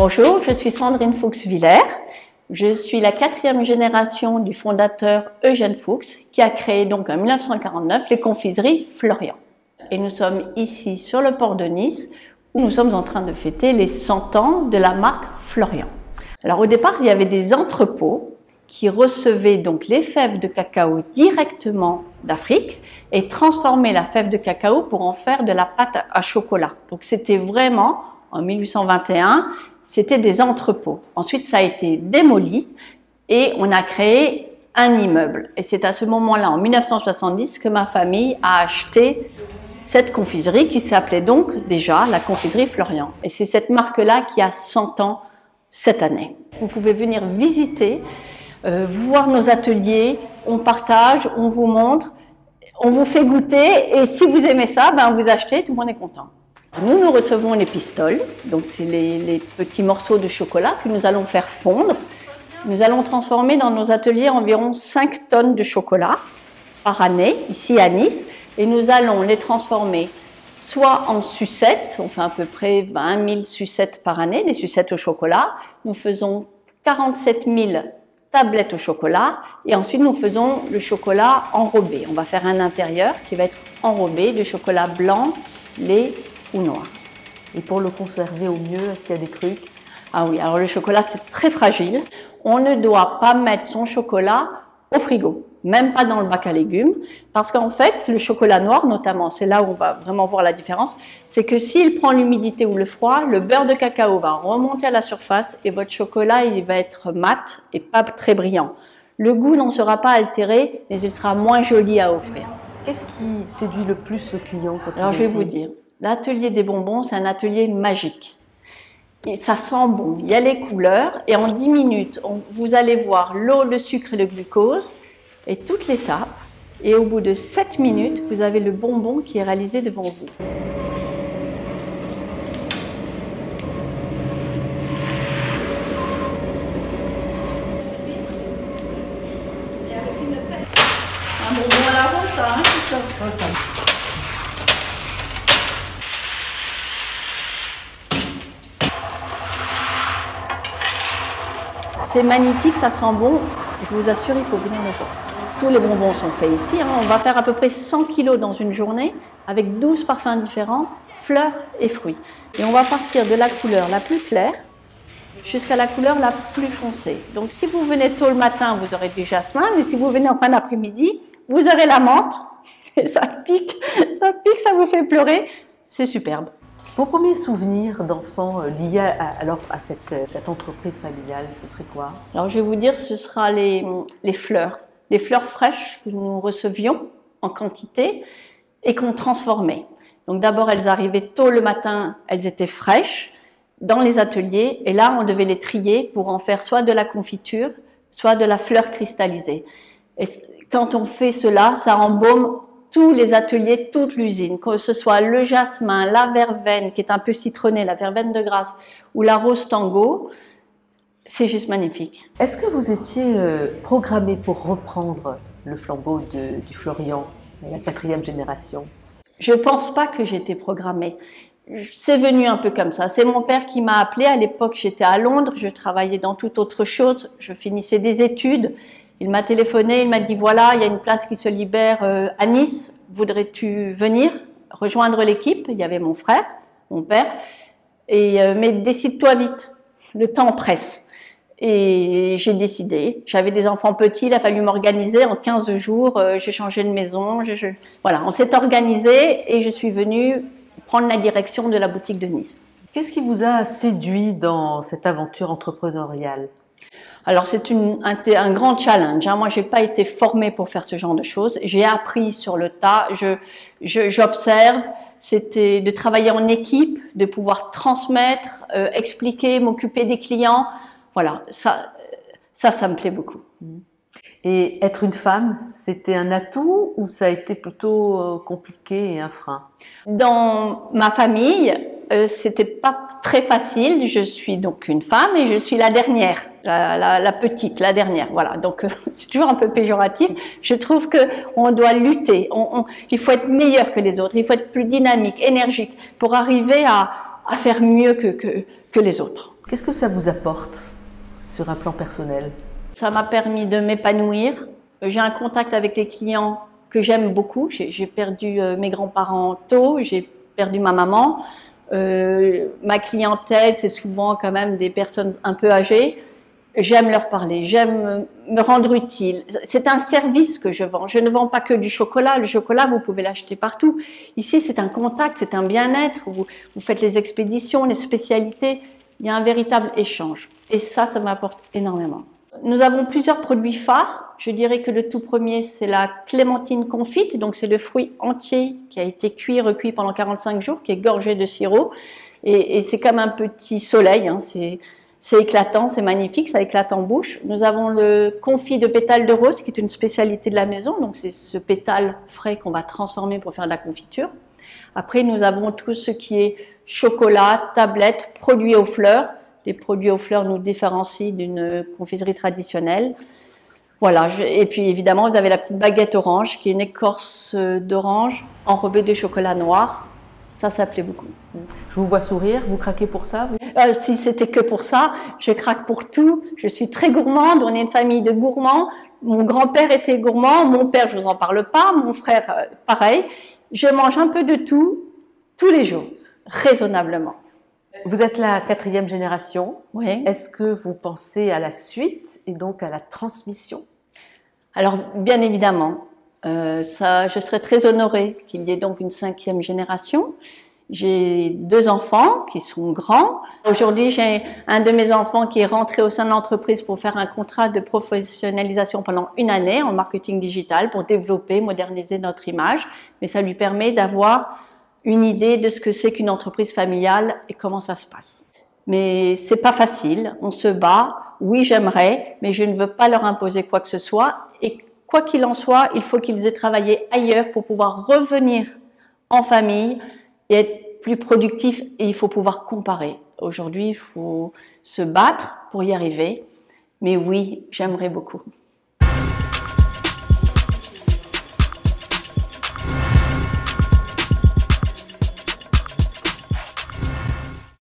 Bonjour, je suis Sandrine Fuchs-Villers. Je suis la 4e génération du fondateur Eugène Fuchs qui a créé donc en 1949 les confiseries Florian. Et nous sommes ici sur le port de Nice où nous sommes en train de fêter les 100 ans de la marque Florian. Alors au départ, il y avait des entrepôts qui recevaient donc les fèves de cacao directement d'Afrique et transformaient la fève de cacao pour en faire de la pâte à chocolat. Donc c'était vraiment, en 1821, c'était des entrepôts. Ensuite, ça a été démoli et on a créé un immeuble. Et c'est à ce moment-là, en 1970, que ma famille a acheté cette confiserie qui s'appelait donc déjà la confiserie Florian. Et c'est cette marque-là qui a 100 ans cette année. Vous pouvez venir visiter, voir nos ateliers, on partage, on vous montre, on vous fait goûter et si vous aimez ça, ben vous achetez, tout le monde est content. Nous recevons les pistoles, donc c'est les petits morceaux de chocolat que nous allons faire fondre. Nous allons transformer dans nos ateliers environ 5 tonnes de chocolat par année, ici à Nice, et nous allons les transformer soit en sucettes, on fait à peu près 20 000 sucettes par année, des sucettes au chocolat. Nous faisons 47 000 tablettes au chocolat, et ensuite nous faisons le chocolat enrobé. On va faire un intérieur qui va être enrobé de chocolat blanc, lait ou noir. Et pour le conserver au mieux, est-ce qu'il y a des trucs? Ah oui, alors le chocolat c'est très fragile. On ne doit pas mettre son chocolat au frigo, même pas dans le bac à légumes, parce qu'en fait le chocolat noir notamment, c'est là où on va vraiment voir la différence, c'est que s'il prend l'humidité ou le froid, le beurre de cacao va remonter à la surface et votre chocolat il va être mat et pas très brillant. Le goût n'en sera pas altéré, mais il sera moins joli à offrir. Qu'est-ce qui séduit le plus le client quand Alors je vais vous dire, l'atelier des bonbons, c'est un atelier magique. Et ça sent bon, il y a les couleurs et en 10 minutes, vous allez voir l'eau, le sucre et le glucose et toute l'étape. Et au bout de 7 minutes, vous avez le bonbon qui est réalisé devant vous. Un bonbon à la rose, ça, hein, c'est ça. C'est magnifique, ça sent bon. Je vous assure, il faut venir me voir. Tous les bonbons sont faits ici. Hein. On va faire à peu près 100 kg dans une journée avec 12 parfums différents, fleurs et fruits. Et on va partir de la couleur la plus claire jusqu'à la couleur la plus foncée. Donc si vous venez tôt le matin, vous aurez du jasmin. Mais si vous venez en fin d'après-midi, vous aurez la menthe. Et ça pique, ça vous fait pleurer. C'est superbe. Vos premiers souvenirs d'enfants liés à cette entreprise familiale, ce serait quoi? Alors je vais vous dire, ce sera les fleurs fraîches que nous recevions en quantité et qu'on transformait. Donc d'abord elles arrivaient tôt le matin, elles étaient fraîches dans les ateliers et là on devait les trier pour en faire soit de la confiture, soit de la fleur cristallisée. Et quand on fait cela, ça embaume tous les ateliers, toute l'usine, que ce soit le jasmin, la verveine qui est un peu citronnée, la verveine de Grasse ou la rose tango, c'est juste magnifique. Est-ce que vous étiez programmé pour reprendre le flambeau du Florian, la 4e génération? Je pense pas que j'étais programmée. C'est venu un peu comme ça. C'est mon père qui m'a appelée. À l'époque, j'étais à Londres, je travaillais dans toute autre chose, je finissais des études. Il m'a téléphoné, il m'a dit voilà, il y a une place qui se libère à Nice, voudrais-tu venir rejoindre l'équipe? Il y avait mon frère, mon père, mais décide-toi vite, le temps presse. Et j'ai décidé, j'avais des enfants petits, il a fallu m'organiser en 15 jours, j'ai changé de maison, voilà, on s'est organisé et je suis venue prendre la direction de la boutique de Nice. Qu'est-ce qui vous a séduit dans cette aventure entrepreneuriale? Alors c'est un grand challenge. Hein. Moi, j'ai pas été formée pour faire ce genre de choses. J'ai appris sur le tas. J'observe. C'était de travailler en équipe, de pouvoir transmettre, expliquer, m'occuper des clients. Voilà, ça me plaît beaucoup. Et être une femme, c'était un atout ou ça a été plutôt compliqué et un frein? Dans ma famille, c'était pas très facile. Je suis donc une femme et je suis la dernière, la petite, la dernière. Voilà, donc c'est toujours un peu péjoratif. Je trouve que on doit lutter. Il faut être meilleur que les autres. Il faut être plus dynamique, énergique pour arriver à faire mieux que les autres. Qu'est-ce que ça vous apporte sur un plan personnel? Ça m'a permis de m'épanouir. J'ai un contact avec les clients que j'aime beaucoup. J'ai perdu mes grands-parents tôt, j'ai perdu ma maman. Ma clientèle, c'est souvent quand même des personnes un peu âgées. J'aime leur parler, j'aime me rendre utile. C'est un service que je vends. Je ne vends pas que du chocolat. Le chocolat, vous pouvez l'acheter partout. Ici, c'est un contact, c'est un bien-être. Vous faites les expéditions, les spécialités. Il y a un véritable échange. Et ça m'apporte énormément. Nous avons plusieurs produits phares. Je dirais que le tout premier, c'est la clémentine confite. Donc, c'est le fruit entier qui a été recuit pendant 45 jours, qui est gorgé de sirop. Et c'est comme un petit soleil, hein. C'est éclatant, c'est magnifique, ça éclate en bouche. Nous avons le confit de pétales de rose, qui est une spécialité de la maison. Donc, c'est ce pétale frais qu'on va transformer pour faire de la confiture. Après, nous avons tout ce qui est chocolat, tablette, produits aux fleurs. Les produits aux fleurs nous différencient d'une confiserie traditionnelle. Voilà. Et puis, évidemment, vous avez la petite baguette orange, qui est une écorce d'orange enrobée de chocolat noir. Ça plaît beaucoup. Je vous vois sourire, vous craquez pour ça, vous? Si c'était que pour ça, je craque pour tout. Je suis très gourmande, on est une famille de gourmands. Mon grand-père était gourmand, mon père, je vous en parle pas, mon frère, pareil. Je mange un peu de tout, tous les jours, raisonnablement. Vous êtes la 4e génération. Oui. Est-ce que vous pensez à la suite et donc à la transmission? Alors, bien évidemment. Je serais très honorée qu'il y ait donc une 5e génération. J'ai 2 enfants qui sont grands. Aujourd'hui, j'ai un de mes enfants qui est rentré au sein de l'entreprise pour faire un contrat de professionnalisation pendant 1 année en marketing digital pour développer, moderniser notre image. Mais ça lui permet d'avoir une idée de ce que c'est qu'une entreprise familiale et comment ça se passe. Mais c'est pas facile, on se bat. Oui, j'aimerais, mais je ne veux pas leur imposer quoi que ce soit. Et quoi qu'il en soit, il faut qu'ils aient travaillé ailleurs pour pouvoir revenir en famille et être plus productifs, et il faut pouvoir comparer. Aujourd'hui, il faut se battre pour y arriver. Mais oui, j'aimerais beaucoup.